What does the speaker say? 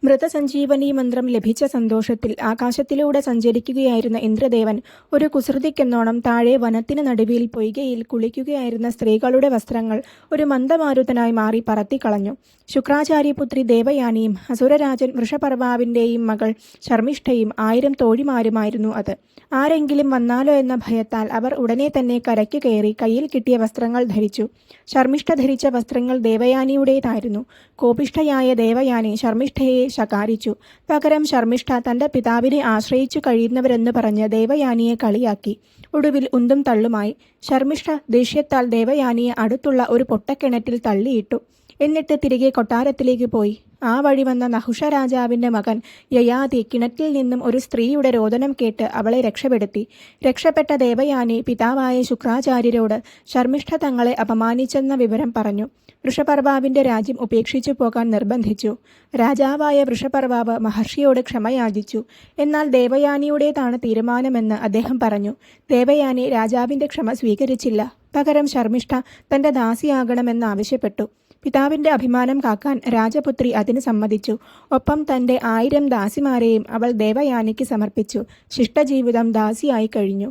മൃതസഞ്ജീവനി മന്ത്രം ലഭിച്ച സന്തോഷത്തിൽ ആകാശത്തിലൂടെ സഞ്ചരിക്കുകയായിരുന്ന ഇന്ദ്രദേവൻ ഒരു കുസൃതിക്കെന്നോണം താഴെ വനത്തിന് നടുവിൽ പൊയ്കയിൽ കുളിക്കുകയായിരുന്ന സ്ത്രീകളുടെ വസ്ത്രങ്ങൾ ഒരു മന്ദമാരുതനായി മാറി പറത്തിക്കളഞ്ഞു. ശുക്രാചാര്യപുത്രി ദേവയാനിയും അസുരരാജൻ വൃഷപർവാവിൻ്റെയും മകൾ ശർമ്മിഷ്ഠയും 1000 തോഴിമാരുമായിരുന്നു അത്. ആരെങ്കിലും വന്നാലോ എന്ന ഭയത്താൽ അവർ ഉടനെ തന്നെ കരയ്ക്ക് കയറി കയ്യിൽ കിട്ടിയ വസ്ത്രങ്ങൾ ധരിച്ചു. ശർമ്മിഷ്ഠ ധരിച്ച വസ്ത്രങ്ങൾ ദേവയാനിയുടേതായിരുന്നു. കോപിഷ്ഠയായ ദേവയാനി ശർമ്മിഷ്ഠയെ ശകാരിച്ചു. പകരം ശർമ്മിഷ്ഠ തൻ്റെ പിതാവിനെ ആശ്രയിച്ചു കഴിയുന്നവരെന്ന് പറഞ്ഞ് ദേവയാനിയെ കളിയാക്കി. ഒടുവിൽ ഉന്തും തള്ളുമായി. ശർമ്മിഷ്ഠ ദേഷ്യത്താൽ ദേവയാനിയെ അടുത്തുള്ള ഒരു പൊട്ടക്കിണറ്റിൽ തള്ളിയിട്ടു. എന്നിട്ട് തിരികെ കൊട്ടാരത്തിലേക്ക് പോയി. ആ വഴി വന്ന നഹുഷ രാജാവിൻ്റെ മകൻ യയാതി കിണറ്റിൽ നിന്നും ഒരു സ്ത്രീയുടെ രോദനം കേട്ട് അവളെ രക്ഷപ്പെടുത്തി. രക്ഷപ്പെട്ട ദേവയാനി പിതാവായ ശുക്രാചാര്യരോട് ശർമ്മിഷ്ഠ തങ്ങളെ അപമാനിച്ചെന്ന വിവരം പറഞ്ഞു. വൃഷപർവാവിൻ്റെ രാജ്യം ഉപേക്ഷിച്ചു പോകാൻ നിർബന്ധിച്ചു. രാജാവായ വൃഷപർവാവ് മഹർഷിയോട് ക്ഷമയാചിച്ചു. എന്നാൽ ദേവയാനിയുടേതാണ് തീരുമാനമെന്ന് അദ്ദേഹം പറഞ്ഞു. ദേവയാനി രാജാവിൻ്റെ ക്ഷമ സ്വീകരിച്ചില്ല. പകരം ശർമ്മിഷ്ഠ തൻ്റെ ദാസിയാകണമെന്നാവശ്യപ്പെട്ടു. പിതാവിൻ്റെ അഭിമാനം കാക്കാൻ രാജപുത്രി അതിന് സമ്മതിച്ചു. ഒപ്പം തൻ്റെ 1000 ദാസിമാരെയും അവൾ ദേവയാനിക്ക് സമർപ്പിച്ചു. ശിഷ്ടജീവിതം ദാസിയായി കഴിഞ്ഞു.